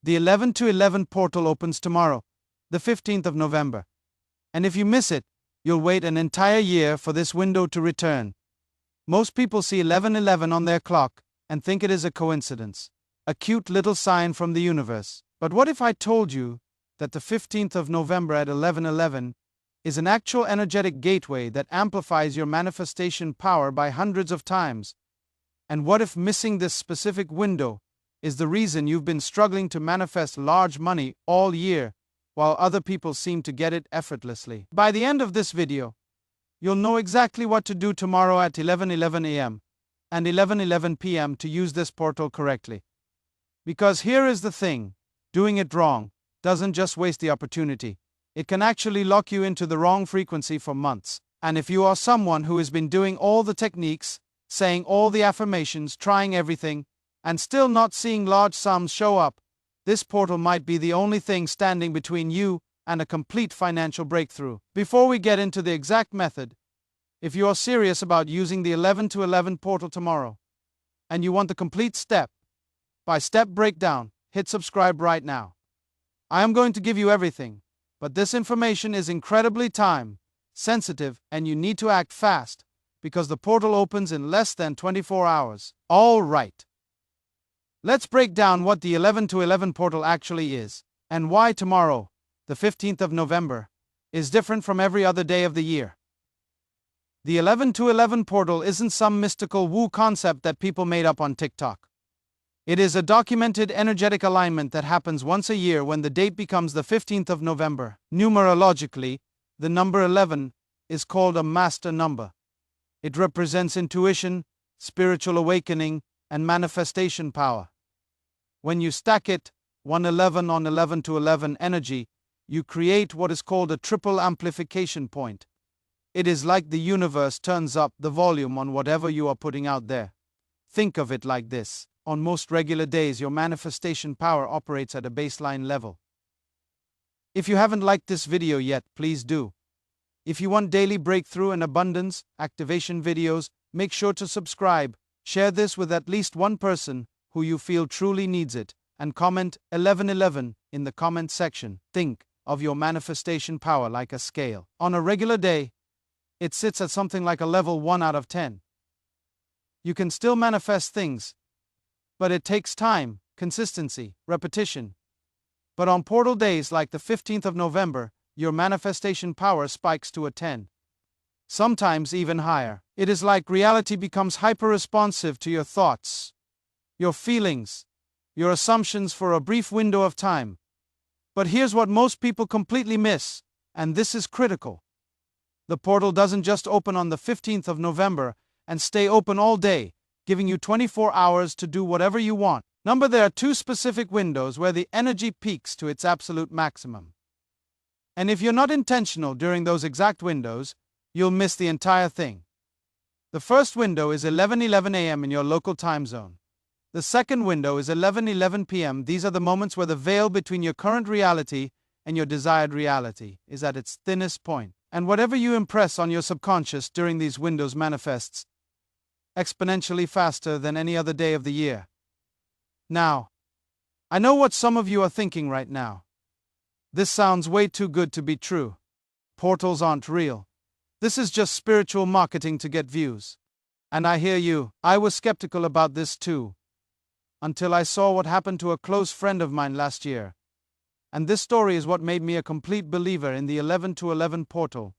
The 11 to 11 portal opens tomorrow, the 15th of November. And if you miss it, you'll wait an entire year for this window to return. Most people see 11:11 on their clock and think it is a coincidence, a cute little sign from the universe. But what if I told you that the 15th of November at 11:11 is an actual energetic gateway that amplifies your manifestation power by hundreds of times? And what if missing this specific window is the reason you've been struggling to manifest large money all year, while other people seem to get it effortlessly? By the end of this video, you'll know exactly what to do tomorrow at 11:11 a.m. and 11:11 p.m. to use this portal correctly. Because here is the thing, doing it wrong doesn't just waste the opportunity, it can actually lock you into the wrong frequency for months. And if you are someone who has been doing all the techniques, saying all the affirmations, trying everything, and still not seeing large sums show up, this portal might be the only thing standing between you and a complete financial breakthrough. Before we get into the exact method, if you are serious about using the 11 to 11 portal tomorrow, and you want the complete step-by-step breakdown, hit subscribe right now. I am going to give you everything, but this information is incredibly time-sensitive and you need to act fast, because the portal opens in less than 24 hours. All right. Let's break down what the 11 to 11 portal actually is, and why tomorrow, the 15th of November, is different from every other day of the year. The 11 to 11 portal isn't some mystical woo concept that people made up on TikTok. It is a documented energetic alignment that happens once a year when the date becomes the 15th of November. Numerologically, the number 11 is called a master number. It represents intuition, spiritual awakening, and manifestation power. When you stack it, 111 on 11 to 11 energy, you create what is called a triple amplification point. It is like the universe turns up the volume on whatever you are putting out there. Think of it like this. On most regular days, your manifestation power operates at a baseline level. If you haven't liked this video yet, please do. If you want daily breakthrough and abundance activation videos, make sure to subscribe. Share this with at least one person who you feel truly needs it, and comment 11:11 in the comment section. Think of your manifestation power like a scale. On a regular day, it sits at something like a level 1 out of 10. You can still manifest things, but it takes time, consistency, repetition. But on portal days like the 15th of November, your manifestation power spikes to a 10. Sometimes even higher. It is like reality becomes hyper-responsive to your thoughts, your feelings, your assumptions for a brief window of time. But here's what most people completely miss, and this is critical. The portal doesn't just open on the 15th of November and stay open all day, giving you 24 hours to do whatever you want. There are two specific windows where the energy peaks to its absolute maximum. And if you're not intentional during those exact windows, you'll miss the entire thing. The first window is 11:11 a.m. in your local time zone. The second window is 11:11 p.m. These are the moments where the veil between your current reality and your desired reality is at its thinnest point. And whatever you impress on your subconscious during these windows manifests exponentially faster than any other day of the year. Now, I know what some of you are thinking right now. This sounds way too good to be true. Portals aren't real. This is just spiritual marketing to get views. And I hear you. I was skeptical about this too, until I saw what happened to a close friend of mine last year. And this story is what made me a complete believer in the 11 to 11 portal.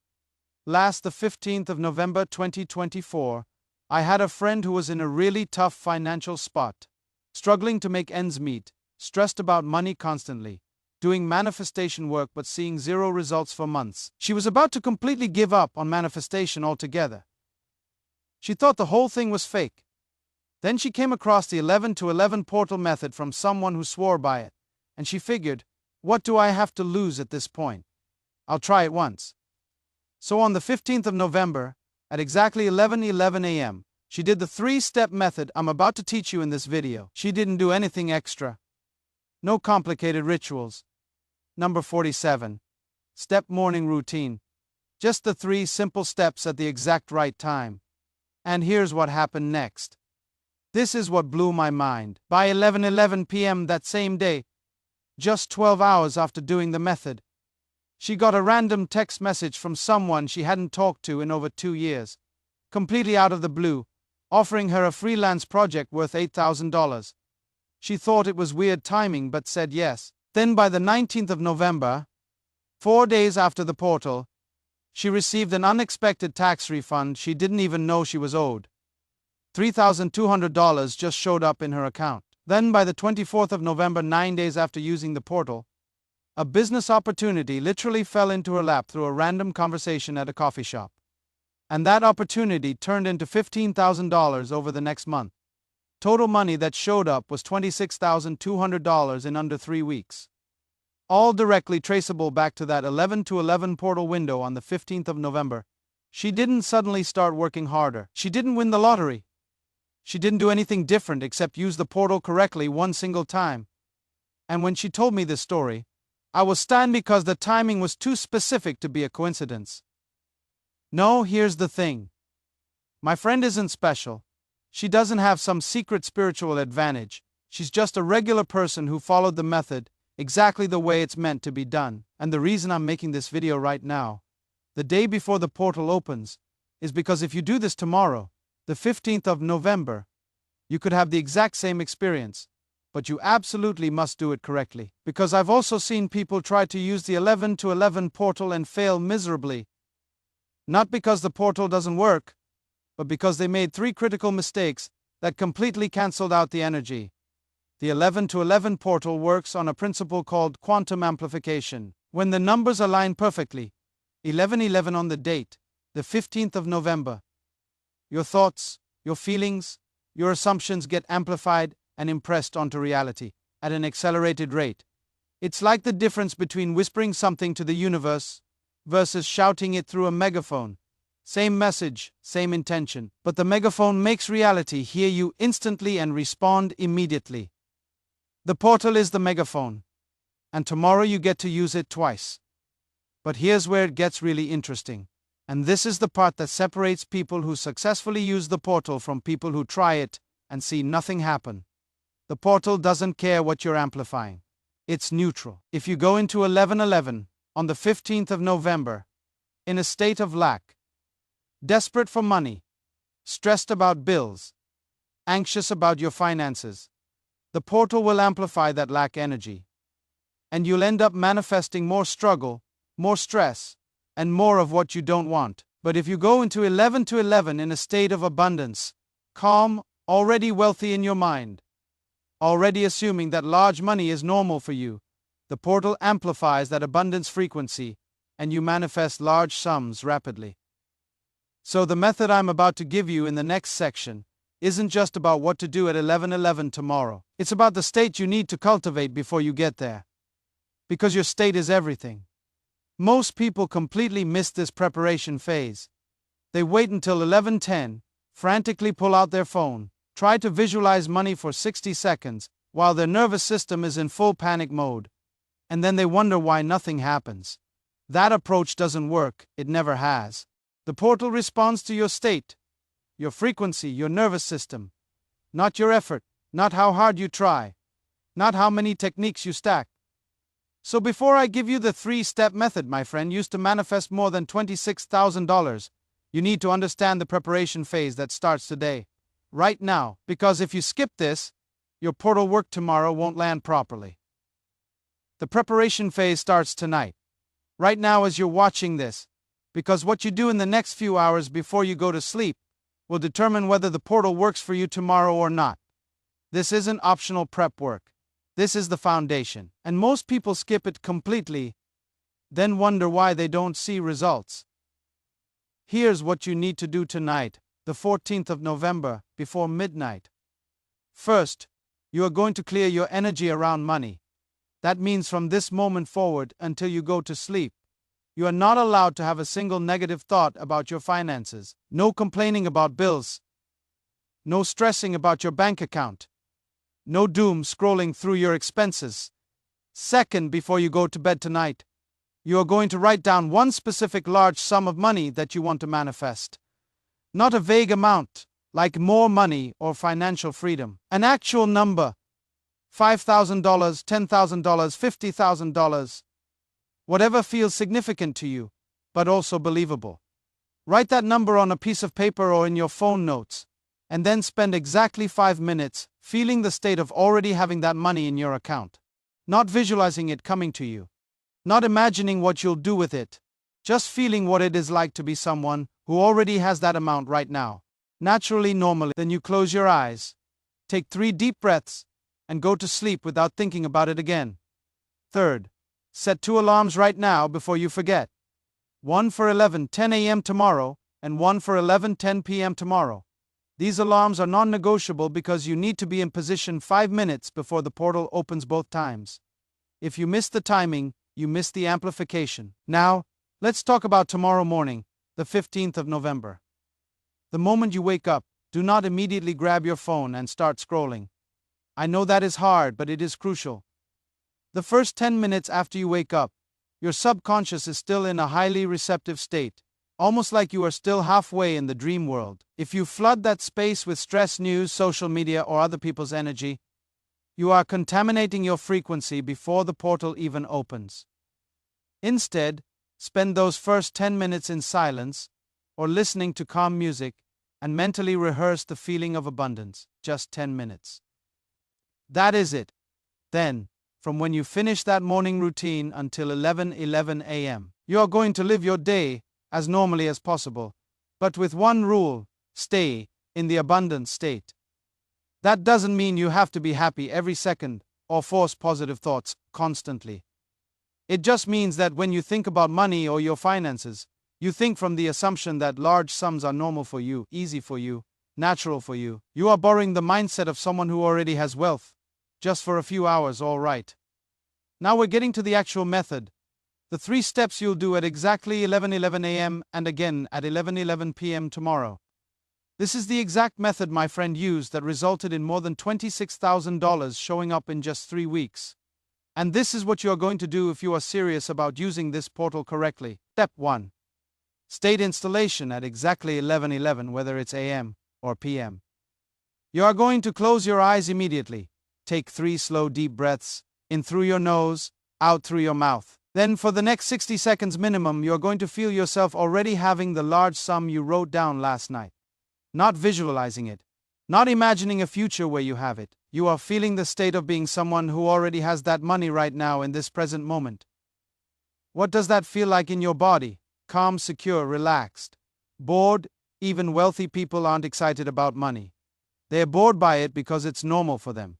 Last the 15th of November 2024, I had a friend who was in a really tough financial spot, struggling to make ends meet, stressed about money constantly, doing manifestation work but seeing zero results for months. She was about to completely give up on manifestation altogether. She thought the whole thing was fake. Then she came across the 11 to 11 portal method from someone who swore by it, and she figured, what do I have to lose at this point? I'll try it once. So on the 15th of November, at exactly 11:11 a.m., she did the 3-step method I'm about to teach you in this video. She didn't do anything extra. No complicated rituals. Number 47. Step morning routine. Just the 3 simple steps at the exact right time. And here's what happened next. This is what blew my mind. By 11:11 p.m. that same day, Just 12 hours after doing the method, she got a random text message from someone she hadn't talked to in over 2 years, completely out of the blue, offering her a freelance project worth $8,000. She thought it was weird timing but said yes. Then by the 19th of November, 4 days after the portal, she received an unexpected tax refund she didn't even know she was owed. $3,200 just showed up in her account. Then by the 24th of November, 9 days after using the portal, a business opportunity literally fell into her lap through a random conversation at a coffee shop. And that opportunity turned into $15,000 over the next month. Total money that showed up was $26,200 in under 3 weeks. All directly traceable back to that 11-11 portal window on the 15th of November. She didn't suddenly start working harder. She didn't win the lottery. She didn't do anything different except use the portal correctly one single time. And when she told me this story, I was stunned because the timing was too specific to be a coincidence. No, here's the thing. My friend isn't special. She doesn't have some secret spiritual advantage. She's just a regular person who followed the method exactly the way it's meant to be done. And the reason I'm making this video right now, the day before the portal opens, is because if you do this tomorrow, the 15th of November, you could have the exact same experience, but you absolutely must do it correctly. Because I've also seen people try to use the 11-11 portal and fail miserably. Not because the portal doesn't work, but because they made 3 critical mistakes that completely cancelled out the energy. The 11-11 portal works on a principle called quantum amplification. When the numbers align perfectly, 11-11 on the date, the 15th of November, your thoughts, your feelings, your assumptions get amplified and impressed onto reality at an accelerated rate. It's like the difference between whispering something to the universe versus shouting it through a megaphone. Same message, same intention, but the megaphone makes reality hear you instantly and respond immediately. The portal is the megaphone, and tomorrow you get to use it twice. But here's where it gets really interesting. And this is the part that separates people who successfully use the portal from people who try it and see nothing happen. The portal doesn't care what you're amplifying. It's neutral. If you go into 11-11 on the 15th of November, in a state of lack, desperate for money, stressed about bills, anxious about your finances, the portal will amplify that lack energy. And you'll end up manifesting more struggle, more stress, and more of what you don't want. But if you go into 11-11 in a state of abundance, calm, already wealthy in your mind, already assuming that large money is normal for you, the portal amplifies that abundance frequency, and you manifest large sums rapidly. So the method I'm about to give you in the next section isn't just about what to do at 11-11 tomorrow. It's about the state you need to cultivate before you get there. Because your state is everything. Most people completely miss this preparation phase. They wait until 11:10, frantically pull out their phone, try to visualize money for 60 seconds, while their nervous system is in full panic mode. And then they wonder why nothing happens. That approach doesn't work, it never has. The portal responds to your state, your frequency, your nervous system. Not your effort, not how hard you try, not how many techniques you stack. So before I give you the 3-step method my friend used to manifest more than $26,000, you need to understand the preparation phase that starts today, right now, because if you skip this, your portal work tomorrow won't land properly. The preparation phase starts tonight, right now as you're watching this, because what you do in the next few hours before you go to sleep will determine whether the portal works for you tomorrow or not. This isn't optional prep work. This is the foundation, and most people skip it completely, then wonder why they don't see results. Here's what you need to do tonight, the 14th of November, before midnight. First, you are going to clear your energy around money. That means from this moment forward until you go to sleep, you are not allowed to have a single negative thought about your finances. No complaining about bills. No stressing about your bank account. No doom scrolling through your expenses. Second, before you go to bed tonight, you are going to write down one specific large sum of money that you want to manifest. Not a vague amount, like more money or financial freedom. An actual number. $5,000, $10,000, $50,000. Whatever feels significant to you, but also believable. Write that number on a piece of paper or in your phone notes, and then spend exactly 5 minutes feeling the state of already having that money in your account. Not visualizing it coming to you. Not imagining what you'll do with it. Just feeling what it is like to be someone who already has that amount right now. Naturally, normally. Then you close your eyes, take 3 deep breaths, and go to sleep without thinking about it again. Third, set 2 alarms right now before you forget. One for 11:10 a.m. tomorrow, and one for 11:10 p.m. tomorrow. These alarms are non-negotiable because you need to be in position 5 minutes before the portal opens both times. If you miss the timing, you miss the amplification. Now, let's talk about tomorrow morning, the 15th of November. The moment you wake up, do not immediately grab your phone and start scrolling. I know that is hard, but it is crucial. The first 10 minutes after you wake up, your subconscious is still in a highly receptive state, almost like you are still halfway in the dream world. If you flood that space with stress, news, social media, or other people's energy, you are contaminating your frequency before the portal even opens. Instead, spend those first 10 minutes in silence, or listening to calm music, and mentally rehearse the feeling of abundance. Just 10 minutes. That is it. Then, from when you finish that morning routine until 11:11 a.m., you are going to live your day as normally as possible, but with one rule: stay in the abundant state. That doesn't mean you have to be happy every second or force positive thoughts constantly. It just means that when you think about money or your finances, you think from the assumption that large sums are normal for you, easy for you, natural for you. You are borrowing the mindset of someone who already has wealth, just for a few hours, all right. Now we're getting to the actual method. The 3 steps you'll do at exactly 11:11 a.m. and again at 11:11 p.m. tomorrow. This is the exact method my friend used that resulted in more than $26,000 showing up in just 3 weeks. And this is what you are going to do if you are serious about using this portal correctly. Step 1. State installation at exactly 11:11, whether it's a.m. or p.m. You are going to close your eyes immediately. Take 3 slow deep breaths, in through your nose, out through your mouth. Then for the next 60 seconds minimum, you are going to feel yourself already having the large sum you wrote down last night. Not visualizing it. Not imagining a future where you have it. You are feeling the state of being someone who already has that money right now in this present moment. What does that feel like in your body? Calm, secure, relaxed. Bored? Even wealthy people aren't excited about money. They're bored by it because it's normal for them.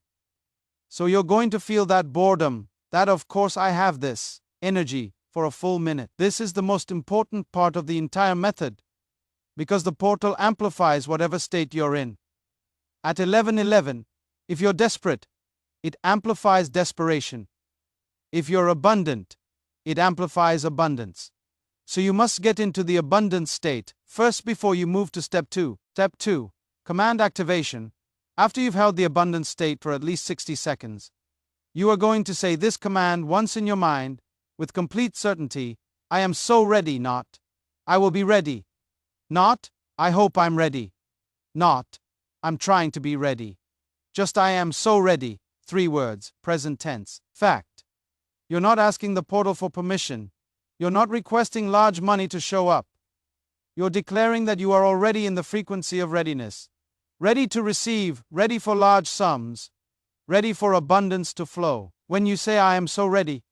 So you're going to feel that boredom, that of course I have this energy, for a full minute. This is the most important part of the entire method, because the portal amplifies whatever state you're in. At 11:11, if you're desperate, it amplifies desperation. If you're abundant, it amplifies abundance. So you must get into the abundant state first before you move to step 2. Step 2. Command activation. After you've held the abundant state for at least 60 seconds, you are going to say this command once in your mind, with complete certainty: I am so ready, not I will be ready. Not I hope I'm ready. Not I'm trying to be ready. Just I am so ready. 3 words, present tense. Fact. You're not asking the portal for permission. You're not requesting large money to show up. You're declaring that you are already in the frequency of readiness. Ready to receive, ready for large sums, ready for abundance to flow. When you say I am so ready,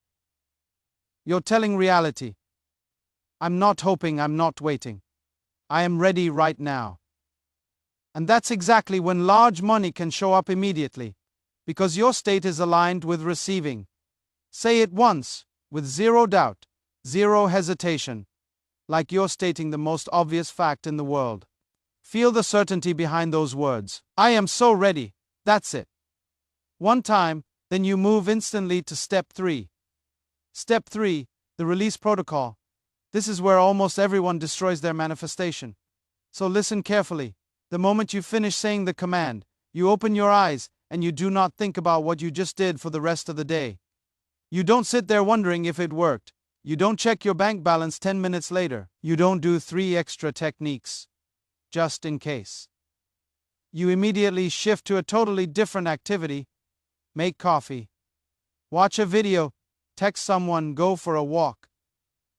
you're telling reality. I'm not hoping, I'm not waiting. I am ready right now. And that's exactly when large money can show up immediately, because your state is aligned with receiving. Say it once, with 0 doubt, 0 hesitation, like you're stating the most obvious fact in the world. Feel the certainty behind those words. I am so ready. That's it. One time, then you move instantly to step 3. Step 3, the release protocol. This is where almost everyone destroys their manifestation. So listen carefully. The moment you finish saying the command, you open your eyes, and you do not think about what you just did for the rest of the day. You don't sit there wondering if it worked. You don't check your bank balance 10 minutes later. You don't do 3 extra techniques, just in case. You immediately shift to a totally different activity, make coffee, watch a video, text someone, go for a walk.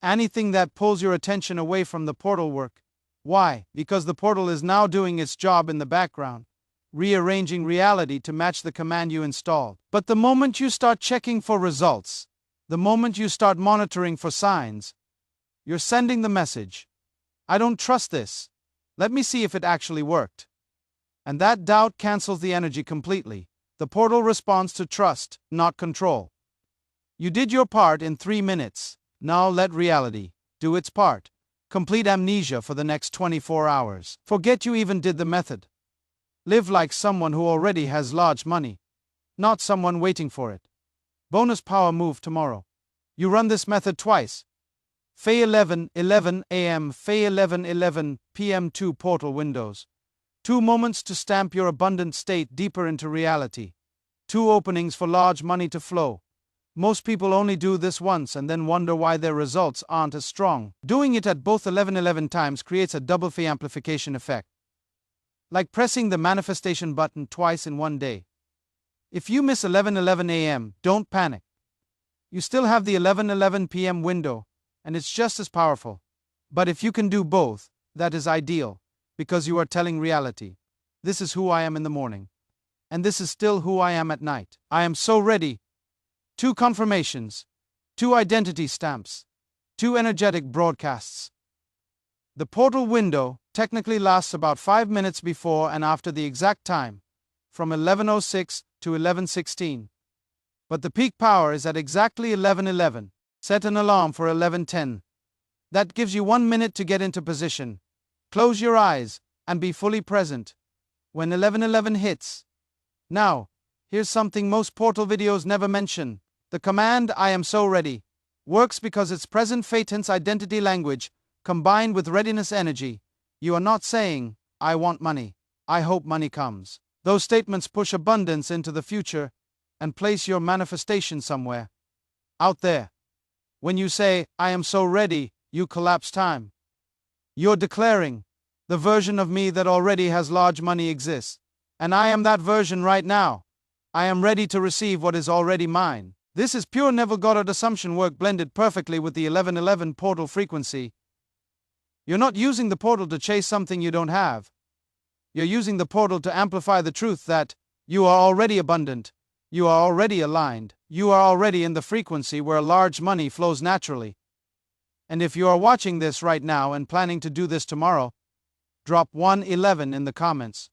Anything that pulls your attention away from the portal work. Why? Because the portal is now doing its job in the background, rearranging reality to match the command you installed. But the moment you start checking for results, the moment you start monitoring for signs, you're sending the message, I don't trust this. Let me see if it actually worked. And that doubt cancels the energy completely. The portal responds to trust, not control. You did your part in 3 minutes. Now let reality do its part. Complete amnesia for the next 24 hours. Forget you even did the method. Live like someone who already has large money, not someone waiting for it. Bonus power move tomorrow. You run this method twice. Fay 11:11 a.m., Fay 11:11 p.m. 2 portal windows. 2 moments to stamp your abundant state deeper into reality. 2 openings for large money to flow. Most people only do this once and then wonder why their results aren't as strong. Doing it at both 11:11 times creates a double Fay amplification effect. Like pressing the manifestation button twice in one day. If you miss 11:11 a.m., don't panic. You still have the 11:11 p.m. window, and it's just as powerful. But if you can do both, that is ideal, because you are telling reality, this is who I am in the morning, and this is still who I am at night. I am so ready. 2 confirmations, 2 identity stamps, 2 energetic broadcasts. The portal window technically lasts about 5 minutes before and after the exact time, from 11:06 to 11:16. But the peak power is at exactly 11:11. Set an alarm for 11:10. That gives you 1 minute to get into position. Close your eyes and be fully present when 11:11 hits. Now, here's something most portal videos never mention. The command I am so ready works because it's present Fay tense identity language combined with readiness energy. You are not saying, I want money, I hope money comes. Those statements push abundance into the future and place your manifestation somewhere out there. When you say, I am so ready, you collapse time. You're declaring, the version of me that already has large money exists, and I am that version right now. I am ready to receive what is already mine. This is pure Neville Goddard assumption work blended perfectly with the 11:11 portal frequency. You're not using the portal to chase something you don't have. You're using the portal to amplify the truth that you are already abundant, you are already aligned, you are already in the frequency where large money flows naturally. And if you are watching this right now and planning to do this tomorrow, drop 111 in the comments.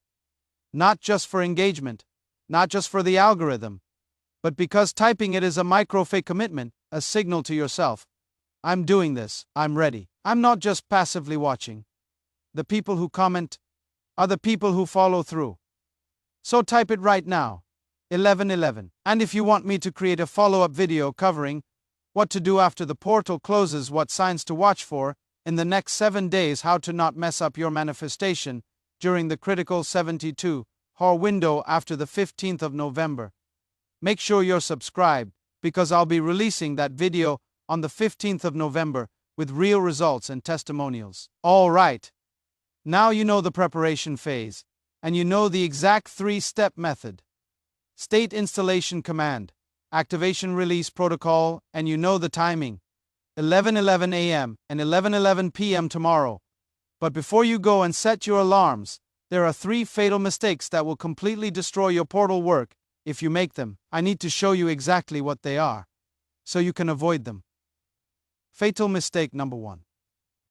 Not just for engagement, not just for the algorithm, but because typing it is a micro-Fay commitment, a signal to yourself. I'm doing this, I'm ready. I'm not just passively watching. The people who comment are the people who follow through. So type it right now, 11:11. And if you want me to create a follow-up video covering what to do after the portal closes, what signs to watch for, in the next 7 days, how to not mess up your manifestation during the critical 72-hour window after the 15th of November. Make sure you're subscribed, because I'll be releasing that video on the 15th of November with real results and testimonials. All right. Now you know the preparation phase, and you know the exact 3-step method. State installation command, activation release protocol, and you know the timing. 11:11 a.m. and 11:11 p.m. tomorrow. But before you go and set your alarms, there are 3 fatal mistakes that will completely destroy your portal work if you make them. I need to show you exactly what they are, so you can avoid them. Fatal mistake number 1.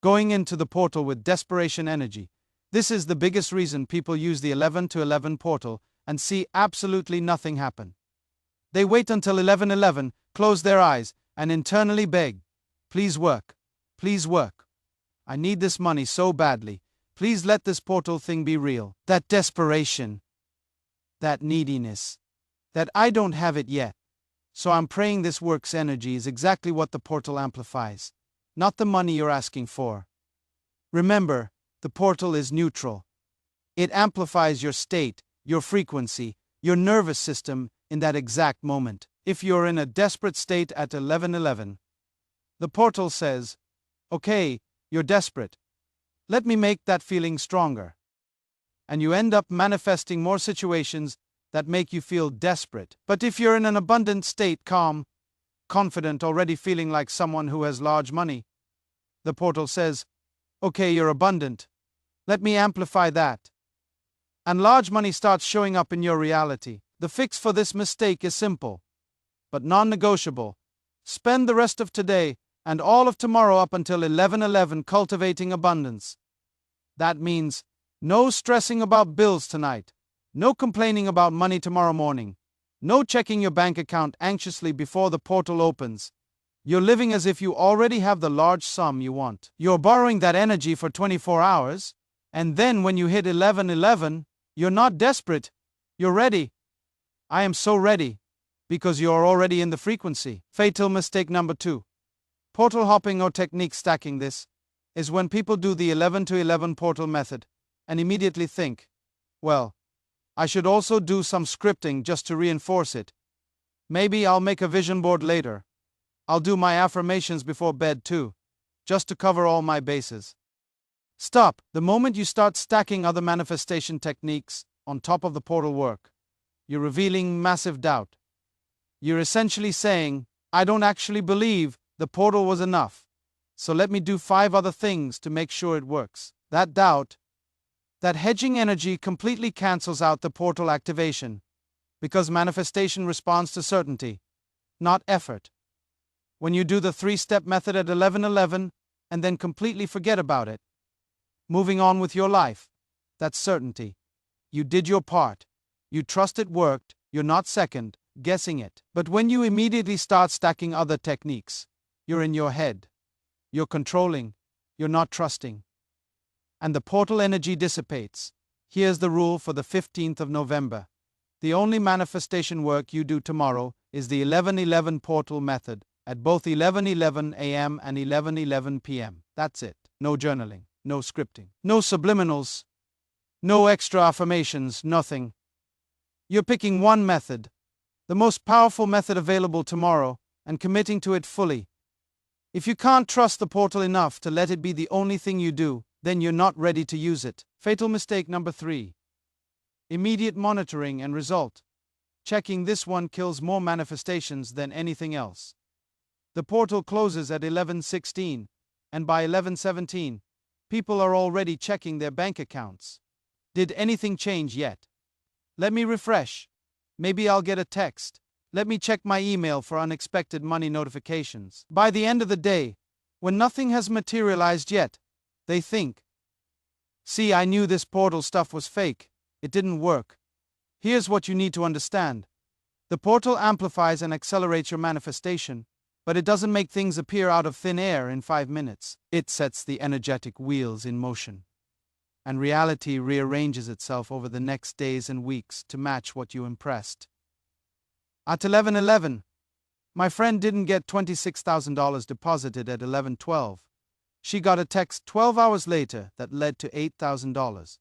Going into the portal with desperation energy. This is the biggest reason people use the 11:11 portal and see absolutely nothing happen. They wait until 11:11, close their eyes, and internally beg, please work, please work. I need this money so badly, please let this portal thing be real. That desperation, that neediness, that I don't have it yet, so I'm praying this works energy is exactly what the portal amplifies, not the money you're asking for. Remember, the portal is neutral. It amplifies your state, your frequency, your nervous system in that exact moment. If you're in a desperate state at 11:11, the portal says, okay, you're desperate. Let me make that feeling stronger. And you end up manifesting more situations that make you feel desperate. But if you're in an abundant state, calm, confident, already feeling like someone who has large money, the portal says, okay, you're abundant. Let me amplify that. And large money starts showing up in your reality. The fix for this mistake is simple, but non-negotiable. Spend the rest of today and all of tomorrow up until 11:11 cultivating abundance. That means no stressing about bills tonight, no complaining about money tomorrow morning, no checking your bank account anxiously before the portal opens. You're living as if you already have the large sum you want. You're borrowing that energy for 24 hours, and then when you hit 11:11, you're not desperate, you're ready. I am so ready, because you're already in the frequency. Fatal mistake number 2. Portal hopping or technique stacking. This is when people do the 11 to 11 portal method and immediately think, well, I should also do some scripting just to reinforce it. Maybe I'll make a vision board later. I'll do my affirmations before bed too, just to cover all my bases. Stop. The moment you start stacking other manifestation techniques on top of the portal work, you're revealing massive doubt. You're essentially saying, I don't actually believe the portal was enough, so let me do 5 other things to make sure it works. That doubt, that hedging energy completely cancels out the portal activation, because manifestation responds to certainty, not effort. When you do the 3-step method at 11:11 and then completely forget about it, moving on with your life, that's certainty. You did your part. You trust it worked. You're not second guessing it. But when you immediately start stacking other techniques, you're in your head. You're controlling. You're not trusting. And the portal energy dissipates. Here's the rule for the 15th of November. The only manifestation work you do tomorrow is the 11:11 portal method at both 11:11 a.m. and 11:11 p.m. That's it. No journaling, no scripting, no subliminals, no extra affirmations, nothing. You're picking one method, the most powerful method available tomorrow, and committing to it fully. If you can't trust the portal enough to let it be the only thing you do, then you're not ready to use it. Fatal mistake number 3. Immediate monitoring and result. Checking. This one kills more manifestations than anything else. The portal closes at 11:16, and by 11:17, people are already checking their bank accounts. Did anything change yet? Let me refresh. Maybe I'll get a text. Let me check my email for unexpected money notifications. By the end of the day, when nothing has materialized yet, they think, see, I knew this portal stuff was fake. It didn't work. Here's what you need to understand. The portal amplifies and accelerates your manifestation, but it doesn't make things appear out of thin air in 5 minutes. It sets the energetic wheels in motion. And reality rearranges itself over the next days and weeks to match what you impressed. At 11:11, my friend didn't get $26,000 deposited at 11:12. She got a text 12 hours later that led to $8,000.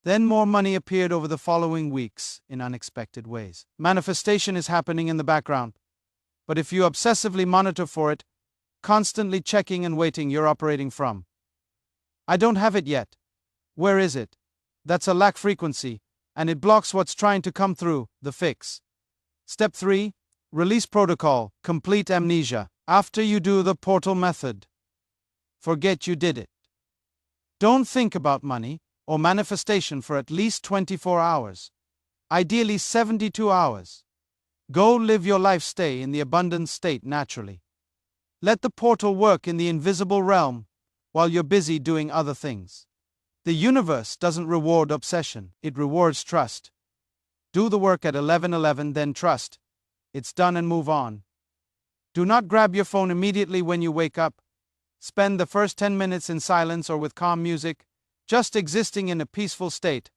Then more money appeared over the following weeks in unexpected ways. Manifestation is happening in the background, but if you obsessively monitor for it, constantly checking and waiting, you're operating from, I don't have it yet. Where is it? That's a lack frequency, and it blocks what's trying to come through. The fix. Step 3. Release protocol. Complete amnesia. After you do the portal method, forget you did it. Don't think about money or manifestation for at least 24 hours. Ideally 72 hours. Go live your life. Stay in the abundant state naturally. Let the portal work in the invisible realm while you're busy doing other things. The universe doesn't reward obsession, it rewards trust. Do the work at 11:11, then trust. It's done and move on. Do not grab your phone immediately when you wake up. Spend the first 10 minutes in silence or with calm music, just existing in a peaceful state.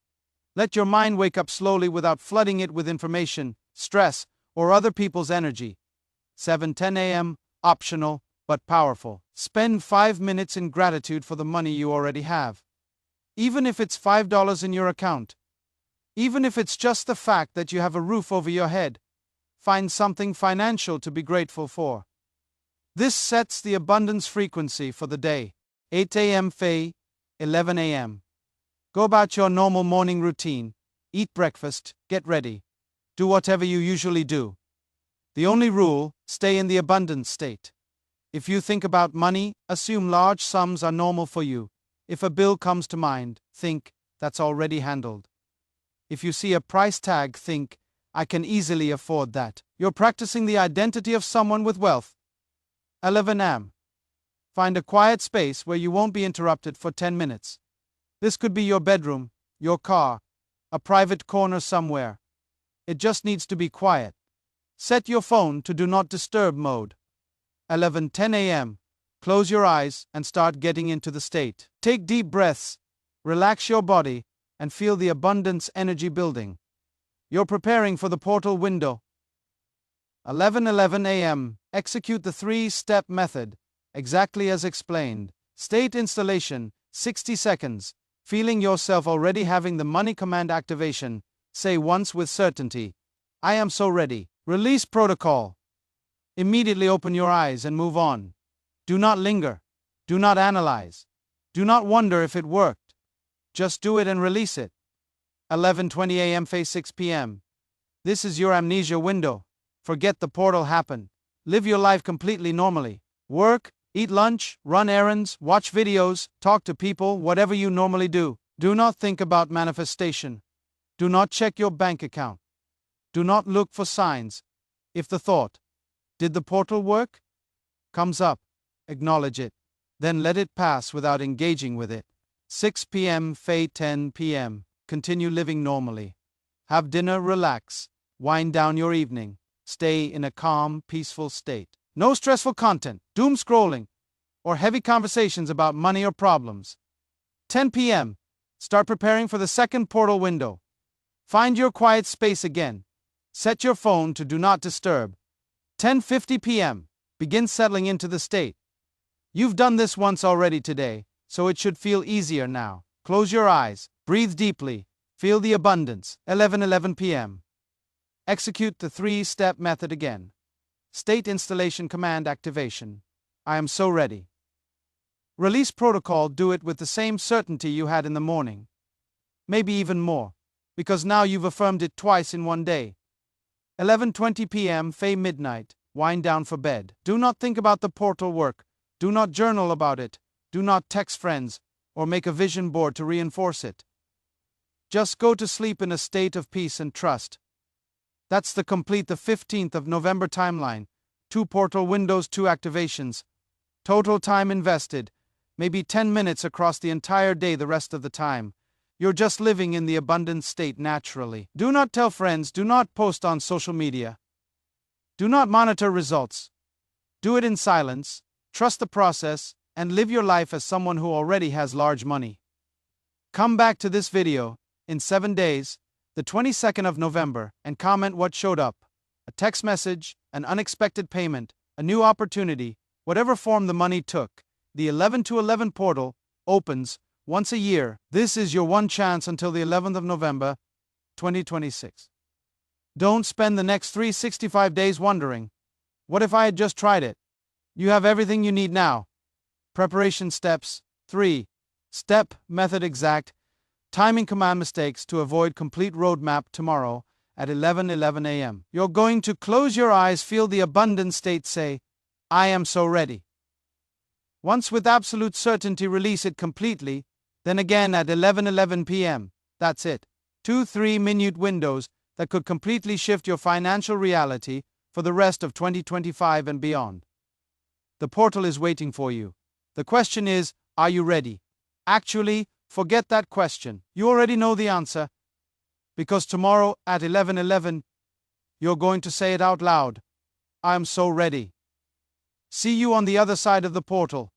Let your mind wake up slowly without flooding it with information, stress, or other people's energy. 7:10 a.m., optional, but powerful. Spend 5 minutes in gratitude for the money you already have. Even if it's $5 in your account. Even if it's just the fact that you have a roof over your head. Find something financial to be grateful for. This sets the abundance frequency for the day. 8 a.m. Faye, 11 a.m. Go about your normal morning routine. eat breakfast, get ready. Do whatever you usually do. The only rule, stay in the abundant state. If you think about money, assume large sums are normal for you. If a bill comes to mind, think, that's already handled. If you see a price tag, think, I can easily afford that. You're practicing the identity of someone with wealth. 11 am. Find a quiet space where you won't be interrupted for 10 minutes. This could be your bedroom, your car, a private corner somewhere. It just needs to be quiet. Set your phone to do not disturb mode. 11:10 am. Close your eyes and start getting into the state. Take deep breaths, relax your body, and feel the abundance energy building. You're preparing for the portal window. 11:11 am. Execute the 3-step method, exactly as explained. State installation, 60 seconds. Feeling yourself already having the money command activation, say once with certainty, I am so ready. Release protocol. Immediately open your eyes and move on. Do not linger. Do not analyze. Do not wonder if it worked. Just do it and release it. 11:20 am. Phase 6 p.m. This is your amnesia window. Forget the portal happened. Live your life completely normally. Work, eat lunch, run errands, watch videos, talk to people, whatever you normally do. Do not think about manifestation. Do not check your bank account. Do not look for signs. If the thought, did the portal work? Comes up, acknowledge it. Then let it pass without engaging with it. 6 p.m. Phase 10 p.m. Continue living normally. Have dinner, relax. Wind down your evening. Stay in a calm, peaceful state. No stressful content, doom scrolling, or heavy conversations about money or problems. 10 p.m. Start preparing for the second portal window. Find your quiet space again. Set your phone to do not disturb. 10:50 p.m. Begin settling into the state. You've done this once already today, so it should feel easier now. Close your eyes, breathe deeply, feel the abundance. 11:11 p.m. Execute the 3-step method again. State installation command activation. I am so ready. Release protocol, do it with the same certainty you had in the morning. Maybe even more, because now you've affirmed it twice in one day. 11:20 p.m. Phase midnight. Wind down for bed. Do not think about the portal work. Do not journal about it. Do not text friends or make a vision board to reinforce it. Just go to sleep in a state of peace and trust. That's the 15th of November timeline. 2 portal windows, 2 activations. Total time invested, maybe 10 minutes across the entire day the rest of the time. You're just living in the abundant state naturally. Do not tell friends, do not post on social media. Do not monitor results. Do it in silence, trust the process, and live your life as someone who already has large money. Come back to this video in 7 days, the 22nd of November, and comment what showed up. A text message, an unexpected payment, a new opportunity, whatever form the money took. The 11-11 portal opens once a year. This is your one chance until the 11th of November, 2026. Don't spend the next 365 days wondering, what if I had just tried it? You have everything you need now. Preparation steps. 3. Step method exact. Timing command mistakes to avoid complete roadmap tomorrow at 11:11 a.m. You're going to close your eyes, feel the abundant state, say, I am so ready. Once with absolute certainty, release it completely, then again at 11:11 p.m. That's it. 2 3-minute windows that could completely shift your financial reality for the rest of 2025 and beyond. The portal is waiting for you. The question is, are you ready? Actually, forget that question. You already know the answer. Because tomorrow at 11:11, you're going to say it out loud. I am so ready. See you on the other side of the portal.